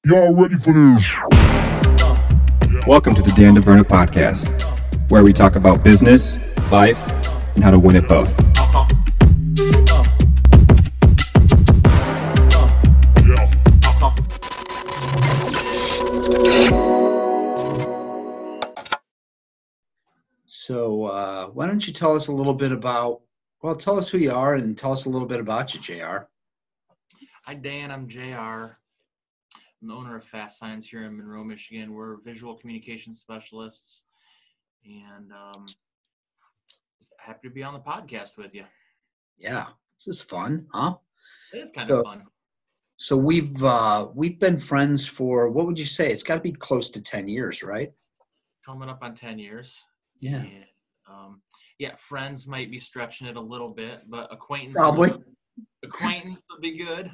Y'all ready for this? Welcome to the DeVerna podcast, where we talk about business, life, and how to win at both. So why don't you tell us a little bit about, tell us who you are and tell us a little bit about you, JR. Hi, Dan. I'm JR. I'm the owner of Fastsigns here in Monroe, Michigan. We're visual communication specialists, and happy to be on the podcast with you. Yeah, this is fun, huh? It is kind of fun. So we've been friends for, what would you say? It's got to be close to 10 years, right? Coming up on 10 years. Yeah. And, friends might be stretching it a little bit, but acquaintance would be good.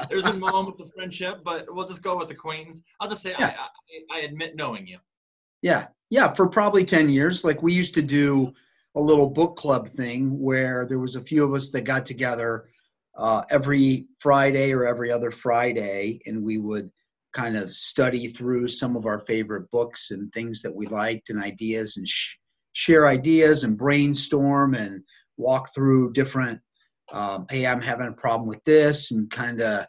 There's been moments of friendship, but we'll just go with acquaintance. I'll just say I admit knowing you. Yeah, for probably 10 years. Like, we used to do a little book club thing where there was a few of us that got together every Friday or every other Friday, and we would kind of study through some of our favorite books and things that we liked and ideas, and share ideas and brainstorm and walk through different hey, I'm having a problem with this, and kind of,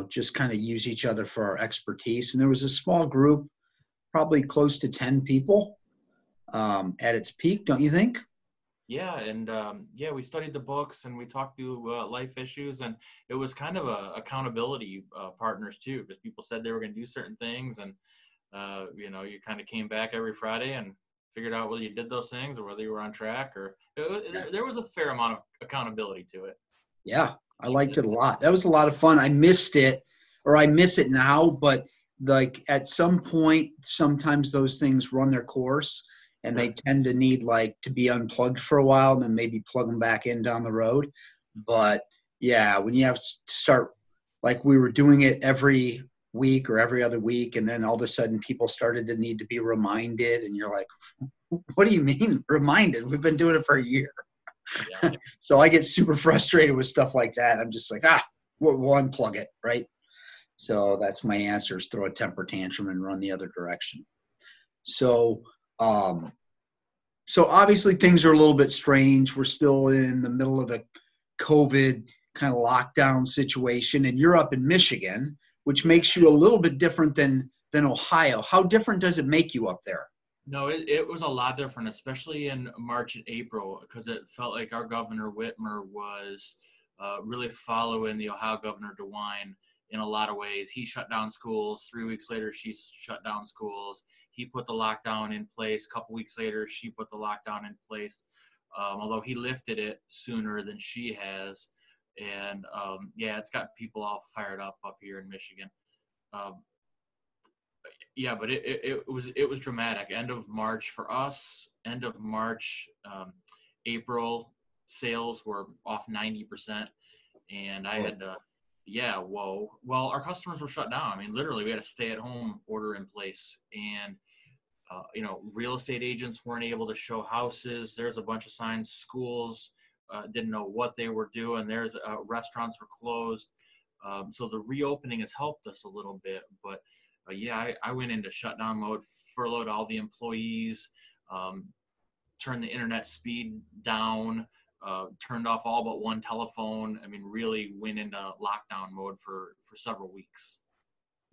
just kind of use each other for our expertise. And there was a small group, probably close to 10 people at its peak, don't you think? Yeah, and we studied the books and we talked through life issues, and it was kind of accountability partners too, because people said they were going to do certain things, and you kind of came back every Friday and figured out whether you did those things or whether you were on track, or there was a fair amount of accountability to it. Yeah, I liked it a lot. That was a lot of fun. I missed it, or I miss it now, but like at some point, sometimes those things run their course and they tend to need to be unplugged for a while and then maybe plug them back in down the road. But yeah, when you have to start, like we were doing it every week or every other week, and then all of a sudden people started to need to be reminded, and you're like, what do you mean reminded? We've been doing it for a year. Yeah. So I get super frustrated with stuff like that. I'm just like, we'll unplug it, right? So that's my answer, is throw a temper tantrum and run the other direction. So obviously things are a little bit strange. We're still in the middle of the COVID kind of lockdown situation, and you're up in Michigan, which makes you a little bit different than Ohio. How different does it make you up there? No, it was a lot different, especially in March and April, because it felt like our Governor Whitmer was really following the Ohio Governor DeWine in a lot of ways. He shut down schools. 3 weeks later, she shut down schools. He put the lockdown in place. A couple weeks later, she put the lockdown in place, although he lifted it sooner than she has. And, it's got people all fired up here in Michigan. But it was dramatic. End of March for us. End of March, April sales were off 90%, and I had to. Yeah, whoa. Well, our customers were shut down. I mean, literally, we had a stay-at-home order in place, and real estate agents weren't able to show houses. There's a bunch of signs. Schools didn't know what they were doing. There's restaurants were closed. So the reopening has helped us a little bit, but. I went into shutdown mode, furloughed all the employees, turned the internet speed down, turned off all but one telephone. I mean, really went into lockdown mode for several weeks.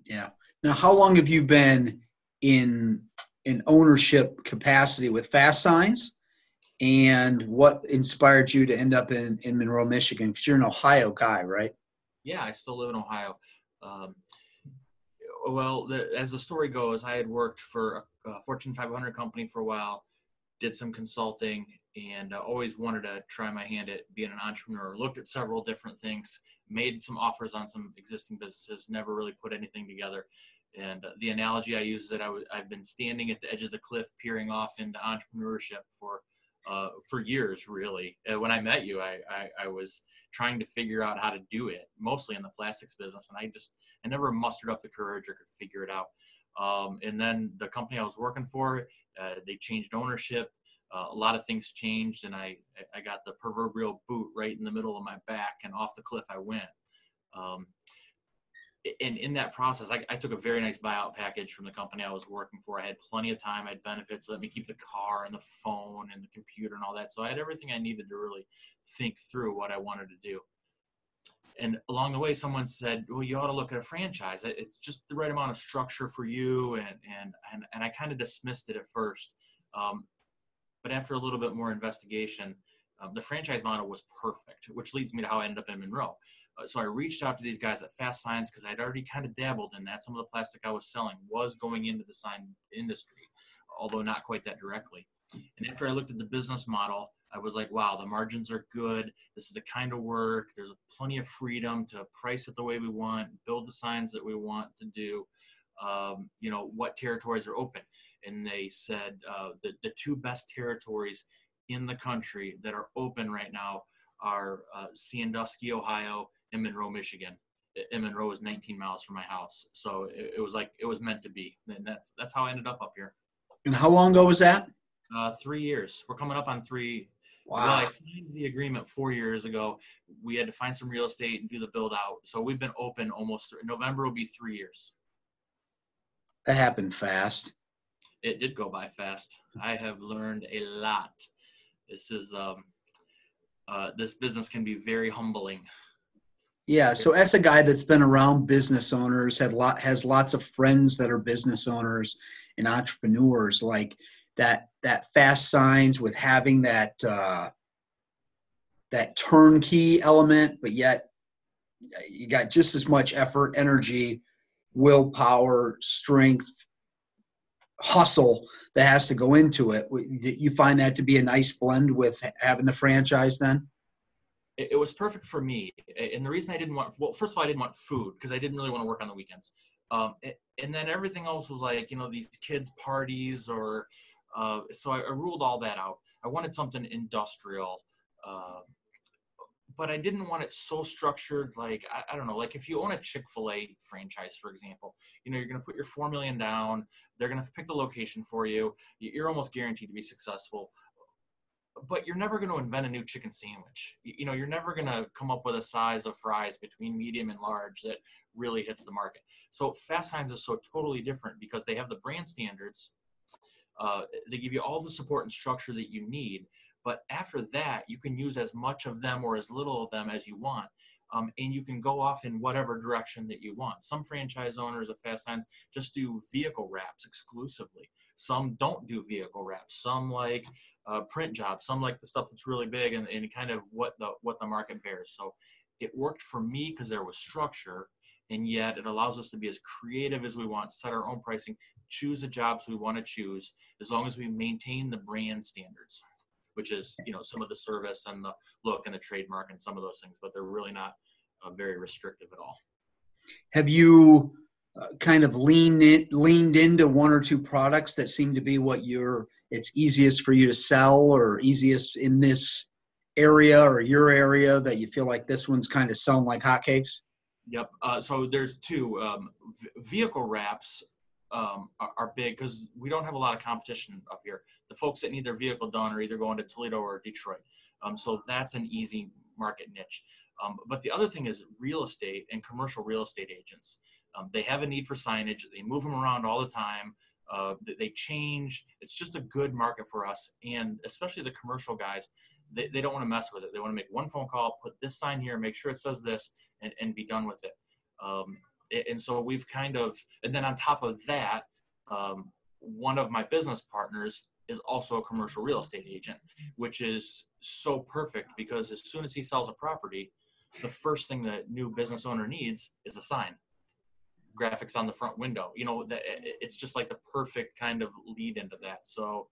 Yeah. Now, how long have you been in ownership capacity with Fastsigns, and what inspired you to end up in Monroe, Michigan? Because you're an Ohio guy, right? Yeah, I still live in Ohio. As the story goes, I had worked for a Fortune 500 company for a while, did some consulting, and always wanted to try my hand at being an entrepreneur. Looked at several different things, made some offers on some existing businesses, never really put anything together. And the analogy I use is that I've been standing at the edge of the cliff, peering off into entrepreneurship for years, really. When I met you, I was trying to figure out how to do it, mostly in the plastics business, and I never mustered up the courage or could figure it out. And then the company I was working for, they changed ownership. A lot of things changed, and I got the proverbial boot right in the middle of my back, and off the cliff I went. And in that process, I took a very nice buyout package from the company I was working for. I had plenty of time. I had benefits, let me keep the car and the phone and the computer and all that. So I had everything I needed to really think through what I wanted to do. And along the way, someone said, well, you ought to look at a franchise. It's just the right amount of structure for you. And I kind of dismissed it at first. But after a little bit more investigation, the franchise model was perfect, which leads me to how I ended up in Monroe. So I reached out to these guys at Fastsigns because I'd already kind of dabbled in that. Some of the plastic I was selling was going into the sign industry, although not quite that directly. And after I looked at the business model, I was like, wow, the margins are good. This is the kind of work. There's plenty of freedom to price it the way we want, build the signs that we want to do. What territories are open. And they said the two best territories in the country that are open right now are Sandusky, Ohio, and Monroe, Michigan. And Monroe is 19 miles from my house. So it was like, it was meant to be. And that's how I ended up here. And how long ago was that? 3 years. We're coming up on 3. Wow. Well, I signed the agreement 4 years ago. We had to find some real estate and do the build out. So we've been open almost, November will be 3 years. That happened fast. It did go by fast. I have learned a lot. This is, this business can be very humbling. Yeah. So as a guy that's been around business owners, has lots of friends that are business owners and entrepreneurs, like that Fastsigns with having that turnkey element, but yet you got just as much effort, energy, willpower, strength, hustle that has to go into it. You find that to be a nice blend with having the franchise then? It was perfect for me. And the reason I didn't want, well, first of all, I didn't want food because I didn't really want to work on the weekends. And then everything else was like, these kids' parties or, so I ruled all that out. I wanted something industrial, but I didn't want it so structured. Like, I don't know, like if you own a Chick-fil-A franchise, for example, you're going to put your $4 million down. They're going to pick the location for you. You're almost guaranteed to be successful. But you're never going to invent a new chicken sandwich. You're never going to come up with a size of fries between medium and large that really hits the market. So Fastsigns is so totally different because they have the brand standards. They give you all the support and structure that you need. But after that, you can use as much of them or as little of them as you want. And you can go off in whatever direction that you want. Some franchise owners of Fastsigns just do vehicle wraps exclusively. Some don't do vehicle wraps. Some like print jobs. Some like the stuff that's really big and kind of what the market bears. So it worked for me because there was structure, and yet it allows us to be as creative as we want, set our own pricing, choose the jobs we want to choose, as long as we maintain the brand standards, which is, some of the service and the look and the trademark and some of those things, but they're really not very restrictive at all. Have you kind of leaned into one or two products that seem to be what it's easiest for you to sell or easiest in this area or your area that you feel like this one's kind of selling like hotcakes? Yep. So there's two. Vehicle wraps are big because we don't have a lot of competition up here. The folks that need their vehicle done are either going to Toledo or Detroit. So that's an easy market niche. But the other thing is real estate and commercial real estate agents. They have a need for signage. They move them around all the time. They change. It's just a good market for us. And especially the commercial guys, they don't want to mess with it. They want to make one phone call, put this sign here, make sure it says this, and be done with it. And so we've kind of, and then on top of that, one of my business partners is also a commercial real estate agent, which is so perfect because as soon as he sells a property, the first thing that new business owner needs is a sign, graphics on the front window. It's just like the perfect kind of lead into that. So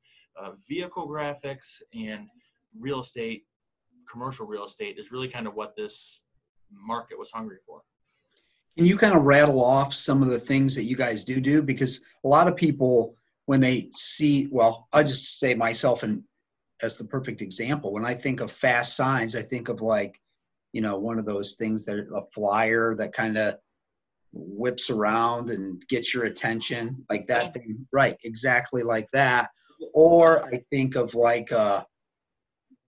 vehicle graphics and real estate, commercial real estate is really kind of what this market was hungry for. Can you kind of rattle off some of the things that you guys do? Because a lot of people, when they see, well, I just say myself as the perfect example. When I think of Fastsigns, I think of like, one of those things that a flyer that kind of whips around and gets your attention, like that thing. Right. Exactly like that. Or I think of like a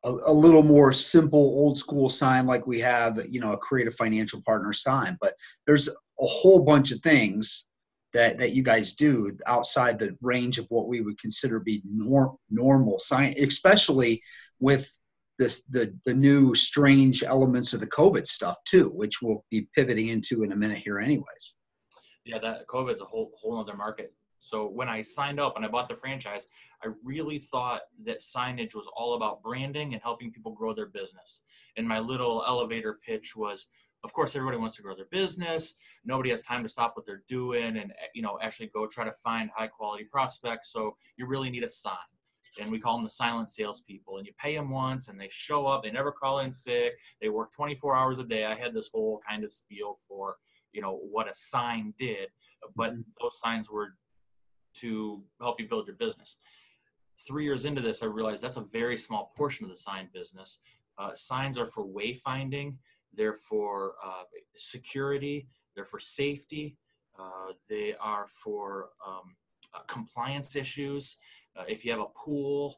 little more simple old school sign like we have, a creative financial partner sign. But there's a whole bunch of things that you guys do outside the range of what we would consider be normal science, especially with the new strange elements of the COVID stuff too, which we'll be pivoting into in a minute here anyways. Yeah, that COVID's a whole other market. So when I signed up and I bought the franchise, I really thought that signage was all about branding and helping people grow their business. And my little elevator pitch was, of course, everybody wants to grow their business. Nobody has time to stop what they're doing and, actually go try to find high quality prospects. So you really need a sign. And we call them the silent salespeople. And you pay them once and they show up. They never call in sick. They work 24 hours a day. I had this whole kind of spiel for, what a sign did. But those signs were to help you build your business. 3 years into this, I realized that's a very small portion of the sign business. Signs are for wayfinding. They're for security. They're for safety. They are for compliance issues. If you have a pool,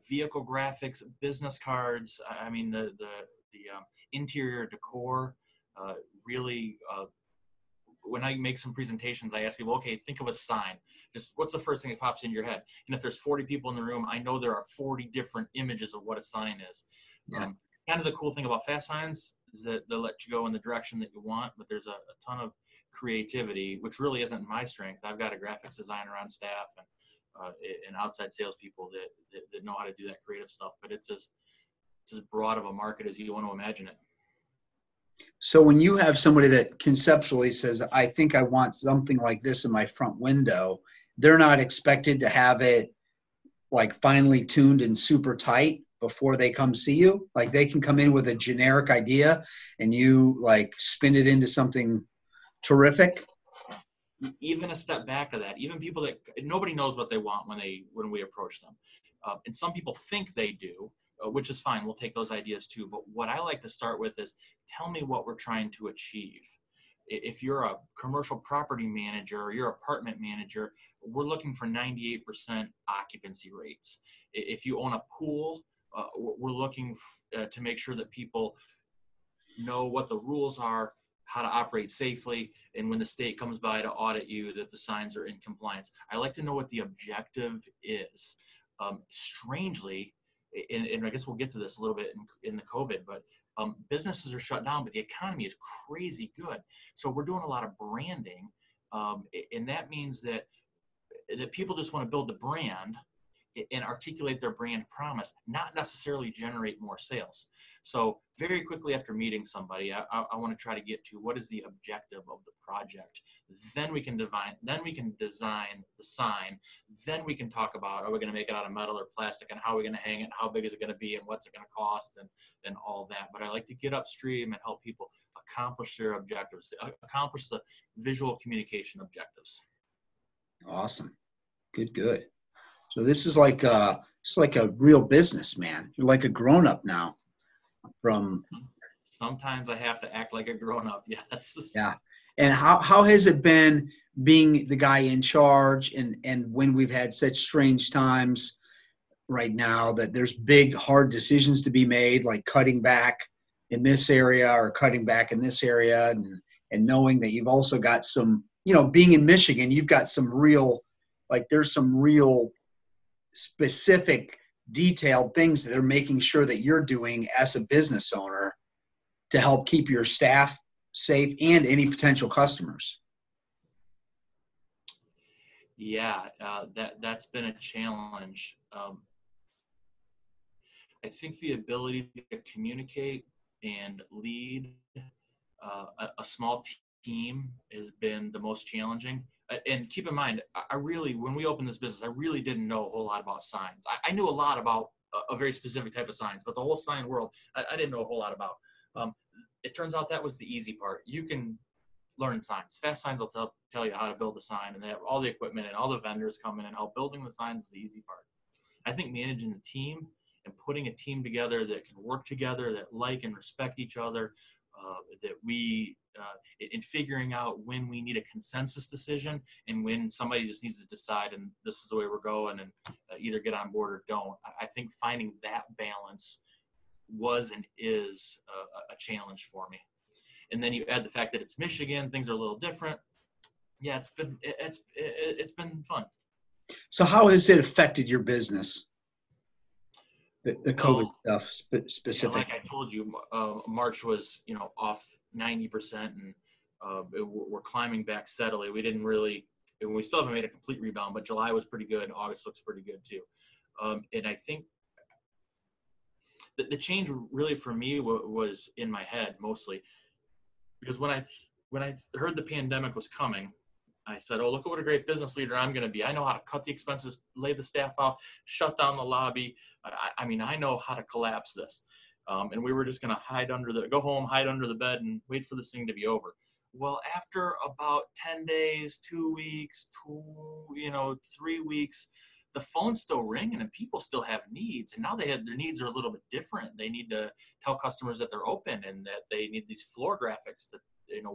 vehicle graphics, business cards, I mean, the interior decor, really, when I make some presentations, I ask people, okay, think of a sign. Just what's the first thing that pops into your head? And if there's 40 people in the room, I know there are 40 different images of what a sign is. Yeah. Kind of the cool thing about fast signs is that they'll let you go in the direction that you want, but there's a ton of creativity, which really isn't my strength. I've got a graphics designer on staff and outside salespeople that know how to do that creative stuff, but it's as broad of a market as you want to imagine it. So when you have somebody that conceptually says, I think I want something like this in my front window, they're not expected to have it like finely tuned and super tight before they come see you. Like they can come in with a generic idea and you like spin it into something terrific. Even a step back of that, even people that nobody knows what they want when we approach them. And some people think they do, which is fine. We'll take those ideas too. But what I like to start with is tell me what we're trying to achieve. If you're a commercial property manager or you're an apartment manager, we're looking for 98% occupancy rates. If you own a pool, we're looking to make sure that people know what the rules are, how to operate safely, and when the state comes by to audit you, that the signs are in compliance. I like to know what the objective is. Strangely, and I guess we'll get to this a little bit in the COVID, but businesses are shut down, but the economy is crazy good. So we're doing a lot of branding, and that means that people just want to build the brand and articulate their brand promise, not necessarily generate more sales. So very quickly after meeting somebody, I want to try to get to what is the objective of the project. Then we can design the sign. Then we can talk about, are we going to make it out of metal or plastic, and how are we going to hang it, how big is it going to be, and what's it going to cost, and all that. But I like to get upstream and help people accomplish their objectives, accomplish the visual communication objectives. Awesome. Good. So this is like a real business, man. You're like a grown-up now. Sometimes I have to act like a grown-up, yes. Yeah. And how has it been being the guy in charge and when we've had such strange times right now that there's big, hard decisions to be made, like cutting back in this area or cutting back in this area, and knowing that you've also got some, being in Michigan, you've got some real, there's some real specific detailed things that they're making sure that you're doing as a business owner to help keep your staff safe and any potential customers. Yeah, that's been a challenge. I think the ability to communicate and lead a small team has been the most challenging. And keep in mind, when we opened this business, I really didn't know a whole lot about signs. I knew a lot about a very specific type of signs, but the whole sign world, I didn't know a whole lot about. It turns out that was the easy part. You can learn signs. Fast Signs will tell you how to build a sign, and they have all the equipment and all the vendors come in and help. Building the signs is the easy part. I think managing the team and putting a team together that can work together, that like and respect each other, that we, in figuring out when we need a consensus decision and when somebody just needs to decide and this is the way we're going and either get on board or don't. I think finding that balance was and is a challenge for me. And then you add the fact that it's Michigan, things are a little different. Yeah, it's been fun. So how has it affected your business? The COVID stuff Yeah, specific. like I told you, March was, off 90%, and we're climbing back steadily. We didn't really, and we still haven't made a complete rebound, but July was pretty good. August looks pretty good too. And I think the change really for me was in my head mostly, because when I heard the pandemic was coming, I said, oh, look at what a great business leader I'm going to be. I know how to cut the expenses, lay the staff off, shut down the lobby. I mean, I know how to collapse this. And we were just going to go home, hide under the bed, and wait for this thing to be over. Well, after about 10 days, 2 weeks, 3 weeks, the phone's still ringing and people still have needs. And now their needs are a little bit different. They need to tell customers that they're open and that they need these floor graphics to,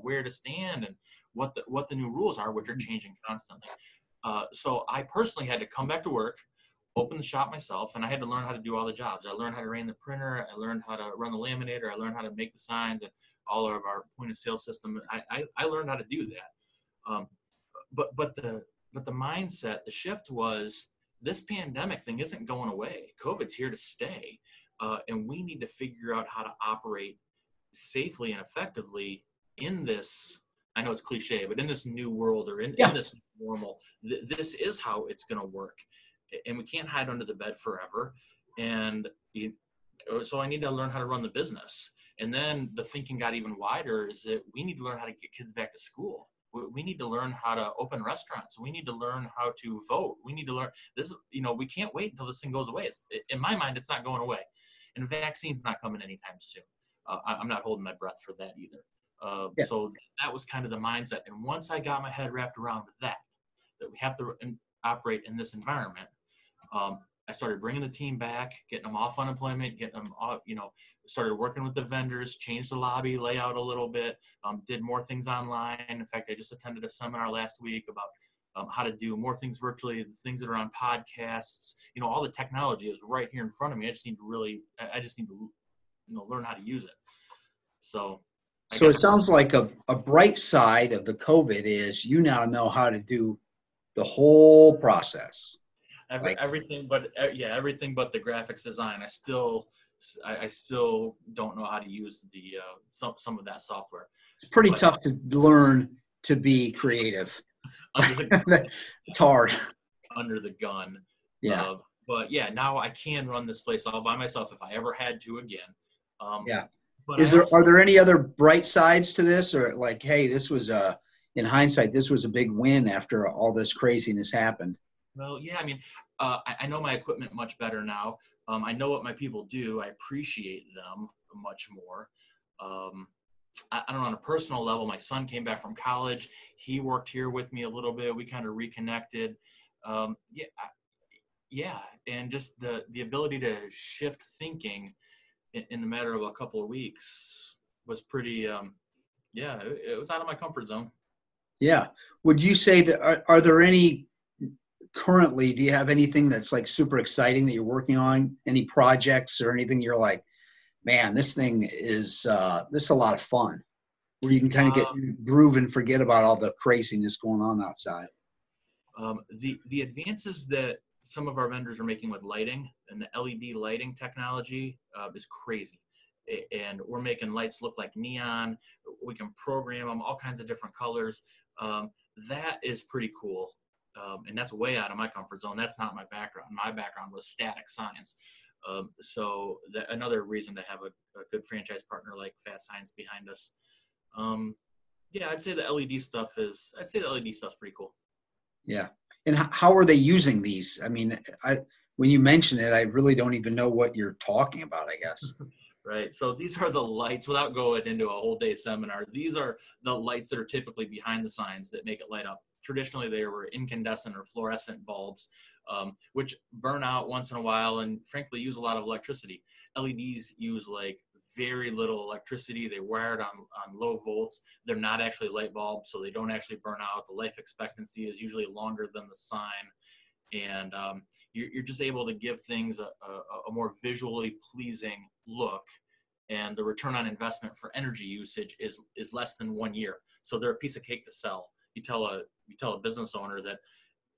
where to stand and what the new rules are, which are changing constantly. So I personally had to come back to work, open the shop myself, and I had to learn how to do all the jobs. I learned how to run the printer. I learned how to run the laminator. I learned how to make the signs and all of our point of sale system. I learned how to do that. But the mindset, the shift was, this pandemic thing isn't going away. COVID's here to stay. And we need to figure out how to operate safely and effectively in this, I know it's cliche, but in this new world, or in this normal, this is how it's going to work. And we can't hide under the bed forever. And so I need to learn how to run the business. And then the thinking got even wider, is that we need to learn how to get kids back to school. We need to learn how to open restaurants. We need to learn how to vote. We need to learn this. We can't wait until this thing goes away. In my mind, it's not going away. And vaccine's not coming anytime soon. I'm not holding my breath for that either. So that was kind of the mindset. And once I got my head wrapped around that we have to operate in this environment, I started bringing the team back, getting them off unemployment, getting them off, started working with the vendors, changed the lobby layout a little bit, did more things online. In fact, I just attended a seminar last week about how to do more things virtually, the things that are on podcasts. All the technology is right here in front of me. I just need to learn how to use it. So it sounds like a bright side of the COVID is you now know how to do the whole process. Everything but the graphics design. I still don't know how to use the some of that software. It's pretty tough to learn to be creative. It's hard. Under the gun. Yeah. But yeah, now I can run this place all by myself if I ever had to again. But are there any other bright sides to this, or like, hey, this was in hindsight, this was a big win after all this craziness happened? Well, yeah, I mean, I know my equipment much better now. I know what my people do. I appreciate them much more. I don't know, on a personal level, my son came back from college. He worked here with me a little bit. We kind of reconnected. And just the ability to shift thinking in the matter of a couple of weeks was pretty, it was out of my comfort zone. Yeah. Would you say that, are there any, currently, do you have anything that's like super exciting that you're working on? Any projects or anything you're like, man, this thing is, this is a lot of fun, where you can kind of get groove and forget about all the craziness going on outside? The advances that some of our vendors are making with lighting and the LED lighting technology is crazy. And we're making lights look like neon. We can program them all kinds of different colors. That is pretty cool. And that's way out of my comfort zone. That's not my background. My background was static signs. So another reason to have a good franchise partner like Fastsigns behind us. I'd say the LED stuff's pretty cool. Yeah. And how are they using these? I mean, when you mention it, I really don't even know what you're talking about, I guess. Right. So these are the lights, without going into a whole day seminar, these are the lights that are typically behind the signs that make it light up. Traditionally, they were incandescent or fluorescent bulbs, which burn out once in a while and frankly use a lot of electricity. LEDs use like very little electricity. They wired on low volts. They're not actually light bulbs, so they don't actually burn out. The life expectancy is usually longer than the sign. And you're just able to give things a more visually pleasing look and the return on investment for energy usage is less than 1 year. So they're a piece of cake to sell. You tell a business owner that,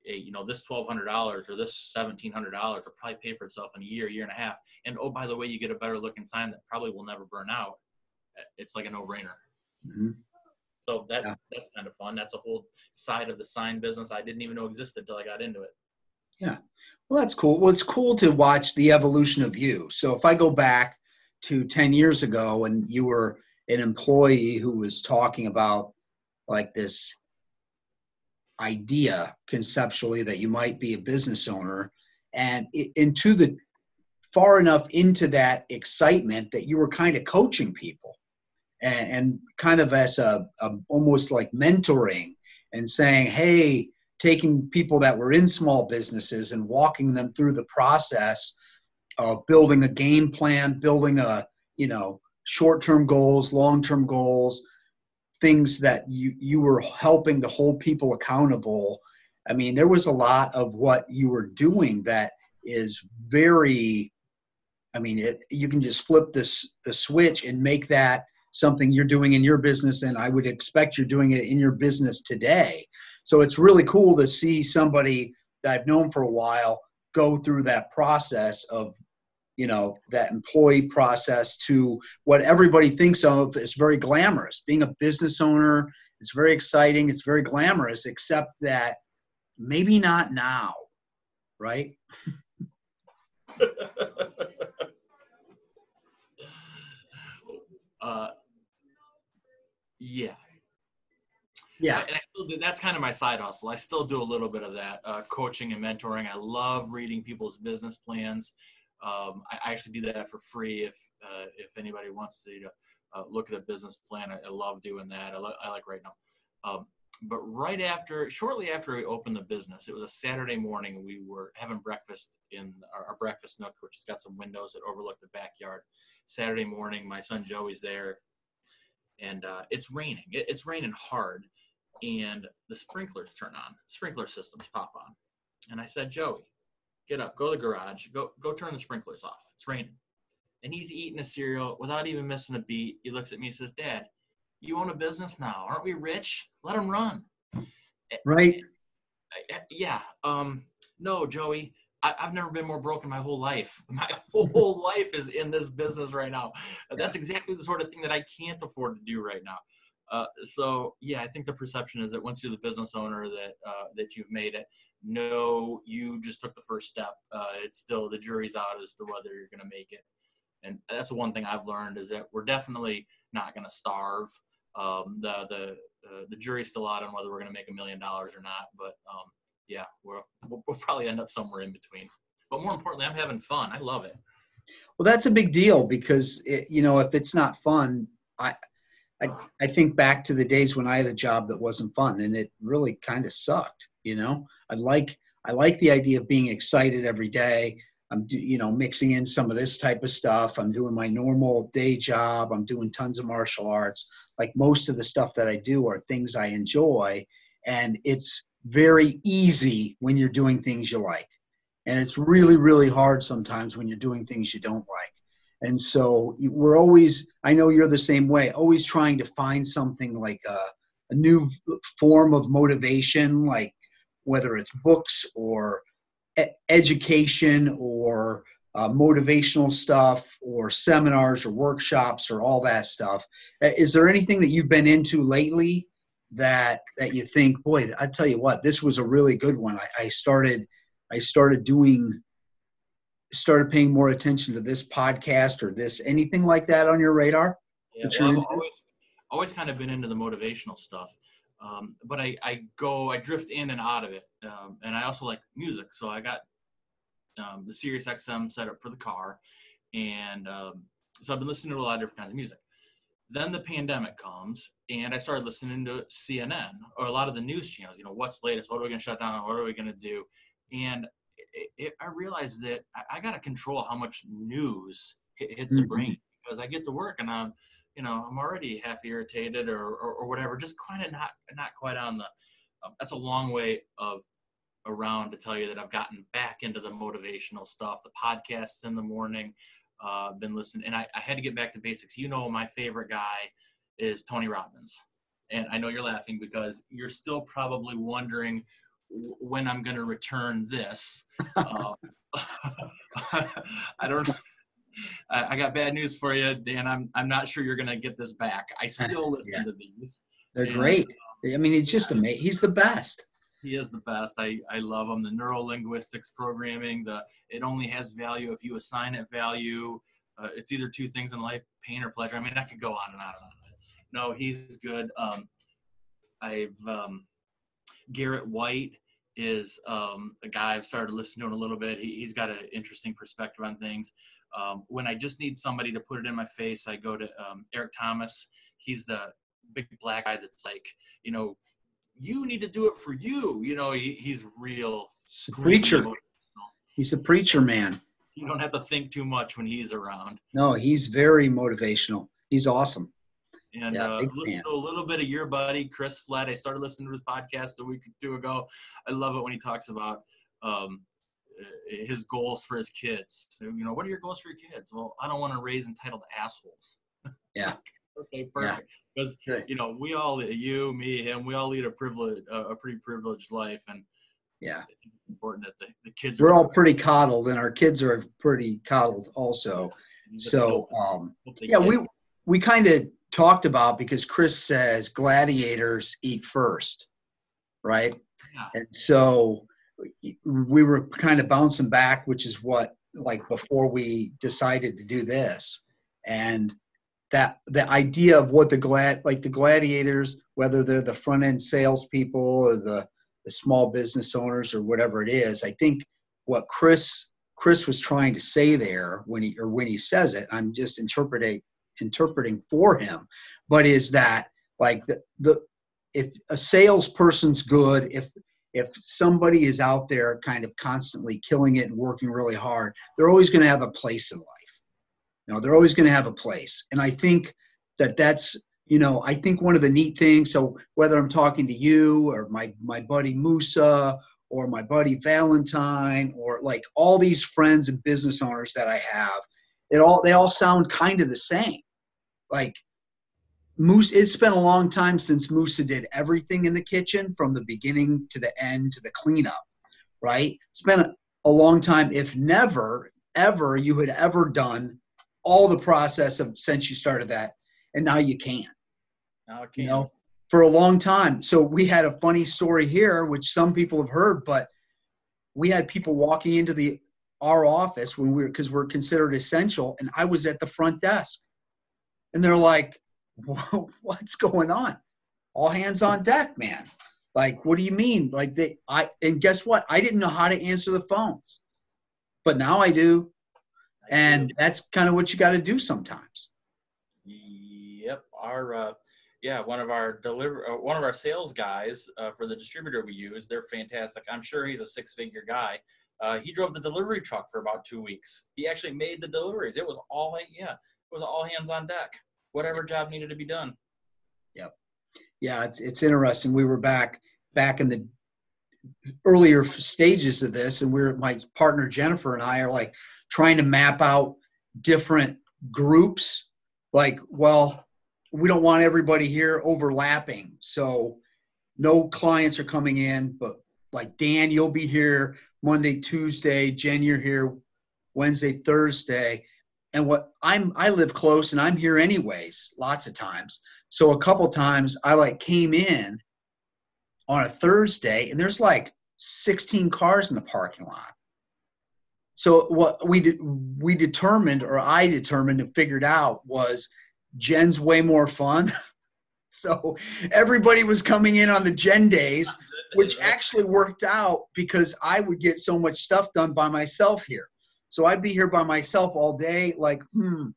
hey, you know, this $1,200 or this $1,700 will probably pay for itself in a year and a half. And oh, by the way, you get a better looking sign that probably will never burn out. It's like a no-brainer. Mm-hmm. So that's kind of fun. That's a whole side of the sign business I didn't even know existed until I got into it. Yeah. Well, that's cool. Well, it's cool to watch the evolution of you. So if I go back to 10 years ago and you were an employee who was talking about like this idea conceptually that you might be a business owner, and into the far enough into that excitement that you were kind of coaching people and kind of as a almost like mentoring and saying, hey, taking people that were in small businesses and walking them through the process of building a game plan, building short-term goals, long-term goals, things that you were helping to hold people accountable. I mean, there was a lot of what you were doing that is very, I mean, you can just flip the switch and make that something you're doing in your business, and I would expect you're doing it in your business today. So it's really cool to see somebody that I've known for a while go through that process of, that employee process to what everybody thinks of as very glamorous. Being a business owner, it's very exciting, it's very glamorous, except that maybe not now, right? Yeah. Yeah. And I still do, that's kind of my side hustle. I still do a little bit of that, coaching and mentoring. I love reading people's business plans. I actually do that for free if anybody wants to look at a business plan. I love doing that. I like writing them. But shortly after we opened the business, it was a Saturday morning. We were having breakfast in our breakfast nook, which has got some windows that overlook the backyard. Saturday morning, my son Joey's there, and it's raining. It's raining hard, and the sprinklers turn on. Sprinkler systems pop on. And I said, Joey, get up, go to the garage, go turn the sprinklers off. It's raining. And he's eating a cereal without even missing a beat. He looks at me and says, Dad, you own a business now. Aren't we rich? Let him run. Right. Yeah. No, Joey, I've never been more broke in my whole life. My whole life is in this business right now. That's exactly the sort of thing that I can't afford to do right now. So yeah, I think the perception is that once you're the business owner that you've made it. No, you just took the first step. It's still, the jury's out as to whether you're going to make it. And that's the one thing I've learned is that we're definitely not going to starve. The jury's still out on whether we're going to make $1 million or not. But yeah, we'll probably end up somewhere in between. But more importantly, I'm having fun. I love it. Well, that's a big deal because if it's not fun, I think back to the days when I had a job that wasn't fun, and it really kind of sucked. I like the idea of being excited every day. I'm mixing in some of this type of stuff. I'm doing my normal day job. I'm doing tons of martial arts. Like most of the stuff that I do are things I enjoy, and it's very easy when you're doing things you like. And it's really, really hard sometimes when you're doing things you don't like. And so we're always, I know you're the same way, always trying to find something like a new form of motivation, like whether it's books or education or motivational stuff or seminars or workshops or all that stuff. Is there anything that you've been into lately that you think, boy, I tell you what, this was a really good one. I started paying more attention to this podcast or this, anything like that on your radar? Yeah, well, I've always kind of been into the motivational stuff. But I drift in and out of it. And I also like music. So I got the Sirius XM set up for the car. And so I've been listening to a lot of different kinds of music. Then the pandemic comes, and I started listening to CNN or a lot of the news channels. What's latest? What are we going to shut down? What are we going to do? And I realized that I got to control how much news hits the brain, because I get to work and I'm already half irritated or whatever, just kind of not quite on the, that's a long way around to tell you that I've gotten back into the motivational stuff, the podcasts in the morning. Been listening, and I had to get back to basics. You know, my favorite guy is Tony Robbins. And I know you're laughing because you're still probably wondering when I'm going to return this. I don't. I got bad news for you, Dan. I'm not sure you're going to get this back. I still listen to these. They're great. I mean, it's just amazing. He's the best. He is the best. I love him. The neuro-linguistics programming. It only has value if you assign it value. It's either two things in life: pain or pleasure. I mean, I could go on and on and on. No, he's good. Garrett White is a guy I've started listening to a little bit. He's got an interesting perspective on things. When I just need somebody to put it in my face, I go to Eric Thomas. He's the big black guy that's like, you know, you need to do it for you. You know, he's real preacher. He's a preacher man. You don't have to think too much when he's around. No, he's very motivational. He's awesome. And listen to a little bit of your buddy, Chris Flett. I started listening to his podcast a week or two ago. I love it when he talks about his goals for his kids. You know, what are your goals for your kids? Well, I don't want to raise entitled assholes. Yeah. Okay, perfect. Because, you know, we all, you, me, him, we all lead a pretty privileged life. And yeah, it's important that the kids we're all pretty coddled, and our kids are pretty coddled also. So, we kind of talked about, because Chris says gladiators eat first, right? Yeah. And so we were kind of bouncing back, which is what, like, before we decided to do this. And that the idea of what the gladiators, whether they're the front end salespeople or the small business owners or whatever it is, I think what Chris was trying to say there when he says it, I'm just interpreting for him, but is that, like, if a salesperson's good, if somebody is out there kind of constantly killing it and working really hard, they're always going to have a place in life. You know, they're always going to have a place. And I think that's, you know, I think one of the neat things, so whether I'm talking to you or my buddy Musa or my buddy Valentine, or like all these friends and business owners that I have, they all sound kind of the same. Like, Musa, it's been a long time since Musa did everything in the kitchen from the beginning to the end to the cleanup, right? It's been a long time, if never, ever, you had ever done all the process since you started that, and now you can. Now I can. You know, for a long time. So we had a funny story here, which some people have heard, but we had people walking into our office because we're considered essential, and I was at the front desk. And they're like, what's going on? All hands on deck, man. Like, what do you mean? Like, and guess what? I didn't know how to answer the phones, but now I do. And that's kind of what you got to do sometimes. Yep. One of our sales guys for the distributor we use, they're fantastic. I'm sure he's a six-figure guy. He drove the delivery truck for about 2 weeks. He actually made the deliveries. It was all hands on deck. Whatever job needed to be done. Yep. Yeah, it's interesting. We were back in the earlier stages of this, and my partner Jennifer and I are like trying to map out different groups. Like, well, we don't want everybody here overlapping, so no clients are coming in, but like, Dan, you'll be here Monday, Tuesday. Jen, you're here Wednesday, Thursday. And I live close, and I'm here anyways, lots of times. So a couple times I came in on a Thursday, and there's like 16 cars in the parking lot. So what I determined and figured out was Jen's way more fun. So everybody was coming in on the Jen days, which actually worked out because I would get so much stuff done by myself here. So I'd be here by myself all day, like, man,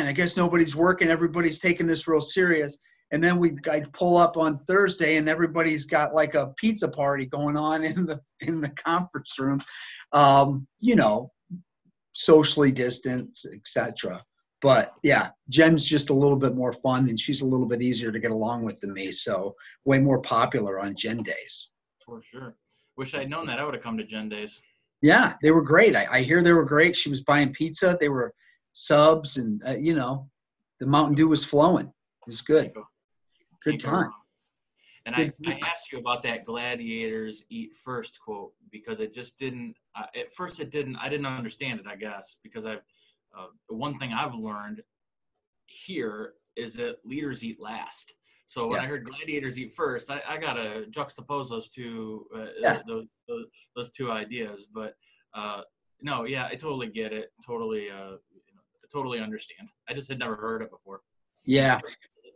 I guess nobody's working. Everybody's taking this real serious. And then I'd pull up on Thursday, and everybody's got like a pizza party going on in the conference room, you know, socially distanced, etc. But yeah, Jen's just a little bit more fun, and she's a little bit easier to get along with than me. So way more popular on Jen days. For sure. Wish I'd known that. I would have come to Jen days. Yeah, they were great. I hear they were great. She was buying pizza. They were subs, and the Mountain Dew was flowing. It was good. Good Can't go time. wrong. And Good. I asked you about that Gladiators eat first quote because it just didn't. At first, it didn't. I didn't understand it. I guess because one thing I've learned here is that leaders eat last. So when Yeah. I heard gladiators eat first, I gotta juxtapose those two Yeah. those two ideas. But no, yeah, I totally get it. Totally understand. I just had never heard it before. Yeah.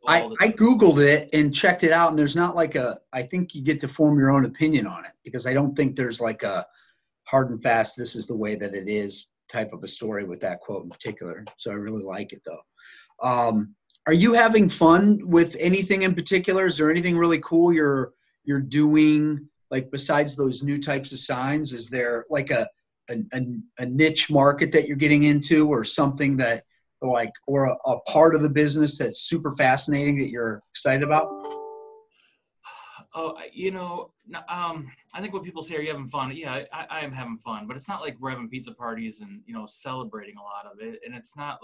I All Googled it and checked it out, and there's not like I think you get to form your own opinion on it, because I don't think there's like a hard and fast, this is the way that it is type of a story with that quote in particular. So I really like it though. Are you having fun with anything in particular? Is there anything really cool you're doing, like besides those new types of signs? Is there like a niche market that you're getting into, or something that like, or a part of the business that's super fascinating that you're excited about? Oh, I think when people say, "Are you having fun?" Yeah, I am having fun, but it's not like we're having pizza parties and celebrating a lot of it, and it's not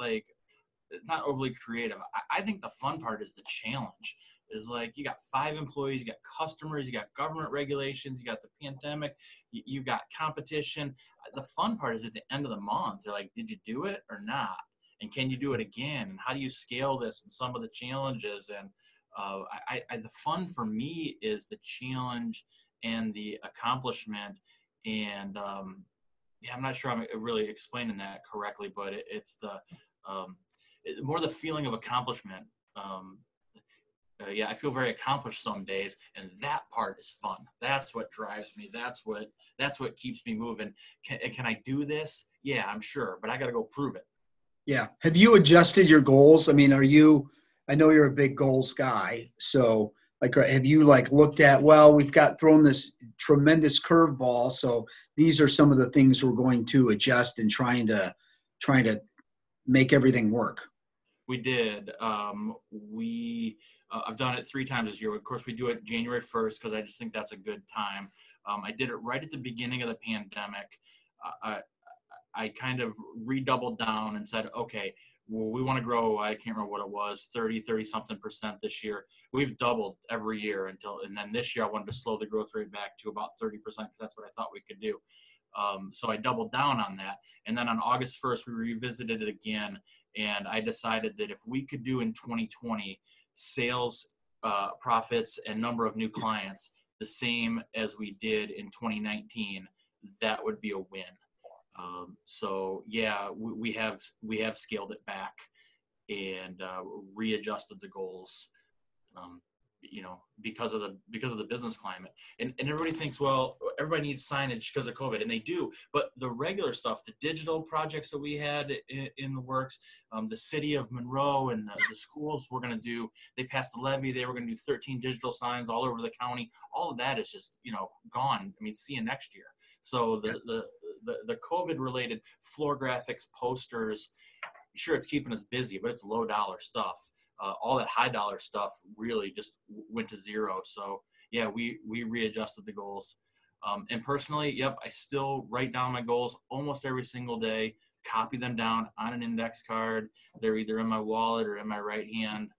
overly creative. I think the fun part is the challenge. Is like you got 5 employees, you got customers, you got government regulations, you got the pandemic, you got competition. The fun part is at the end of the month, they're like, did you do it or not? And can you do it again? And how do you scale this and some of the challenges? And the fun for me is the challenge and the accomplishment. And yeah, I'm not sure I'm really explaining that correctly, but it's more the feeling of accomplishment. Yeah, I feel very accomplished some days, and that part is fun. That's what drives me. That's what keeps me moving. Can I do this? Yeah, I'm sure, but I got to go prove it. Yeah. Have you adjusted your goals? I mean, I know you're a big goals guy. So like, have you like looked at, well, we've got thrown this tremendous curveball. So these are some of the things we're going to adjust and trying to make everything work. We did. I've done it 3 times this year. Of course, we do it January 1st because I just think that's a good time. I did it right at the beginning of the pandemic. I kind of redoubled down and said, okay, well, we want to grow. I can't remember what it was, 30 something percent this year. We've doubled every year and then this year I wanted to slow the growth rate back to about 30% because that's what I thought we could do. So I doubled down on that. And then on August 1st, we revisited it again. And I decided that if we could do in 2020 sales, profits, and number of new clients the same as we did in 2019, that would be a win. So yeah, we have scaled it back and readjusted the goals. Because of the business climate, and everybody thinks, well, everybody needs signage because of COVID, and they do. But the regular stuff, the digital projects that we had in the works, the city of Monroe and the schools we're going to do, they passed a levy. They were going to do 13 digital signs all over the county. All of that is just gone. I mean, see you next year. So the COVID related floor graphics, posters, sure, it's keeping us busy, but it's low dollar stuff. All that high dollar stuff really just went to zero. So yeah, we readjusted the goals. And personally, yep, I still write down my goals almost every single day, copy them down on an index card. They're either in my wallet or in my right hand.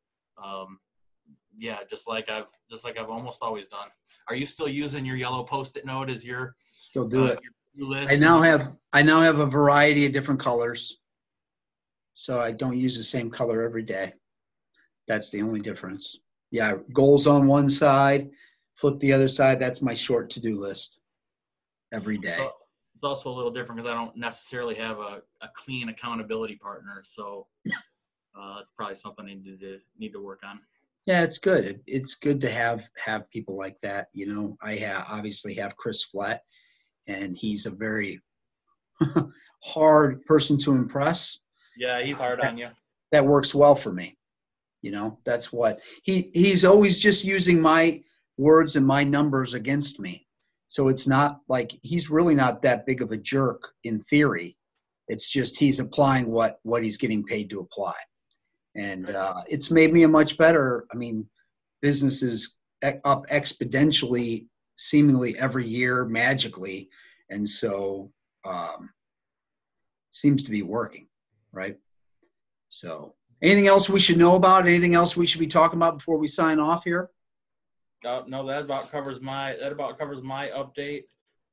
Yeah, just like I've almost always done. Are you still using your yellow Post-it note as your Still do it. your list? I now have a variety of different colors. So I don't use the same color every day. That's the only difference. Yeah, goals on one side, flip the other side. That's my short to-do list every day. So it's also a little different because I don't necessarily have a clean accountability partner. So it's probably something I need to work on. Yeah, it's good. It's good to have people like that. I obviously have Chris Flett, and he's a very hard person to impress. Yeah, he's hard on you. That works well for me. That's what he's always just using my words and my numbers against me. So it's not like he's really not that big of a jerk in theory. It's just he's applying what he's getting paid to apply. And it's made me a much better, business is up exponentially, seemingly every year, magically. And so seems to be working, right? So anything else we should know about? Anything else we should be talking about before we sign off here? No, that about covers my update.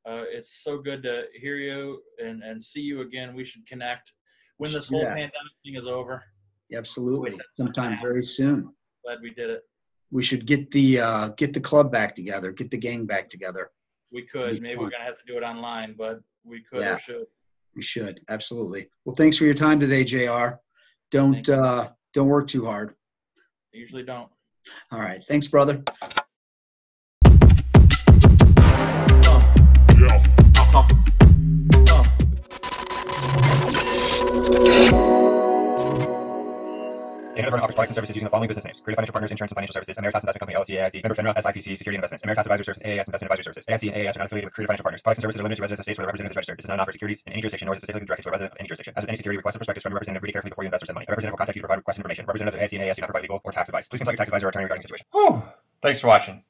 It's so good to hear you and see you again. We should connect when this whole pandemic thing is over. Absolutely, sometime very soon. Glad we did it. We should get the club back together, get the gang back together. We could. Maybe we're gonna have to do it online, but we could or should. We should, absolutely. Well, thanks for your time today, JR. Don't work too hard. I usually don't. All right. Thanks, brother. DeVerna offers products and services using the following business names: Creative Financial Partners, Insurance and Financial Services, Ameritas Investment Company, LLC, AIC, member FINRA, SIPC, Security Investments, Ameritas Advisory Services, AAS Investment Advisory Services, AIC and AAS are not affiliated with Creative Financial Partners. Products and services are limited to residents of states where the representative is registered. This is not an offer of securities in any jurisdiction, nor is it specifically directed to a resident of any jurisdiction. As with any security, request a prospectus from a representative. Read it carefully before you invest or send money. A representative will contact you to provide requested information. Representatives of AIC and AAS do not provide legal or tax advice. Please consult your tax advisor or attorney regarding the situation. Thanks for watching.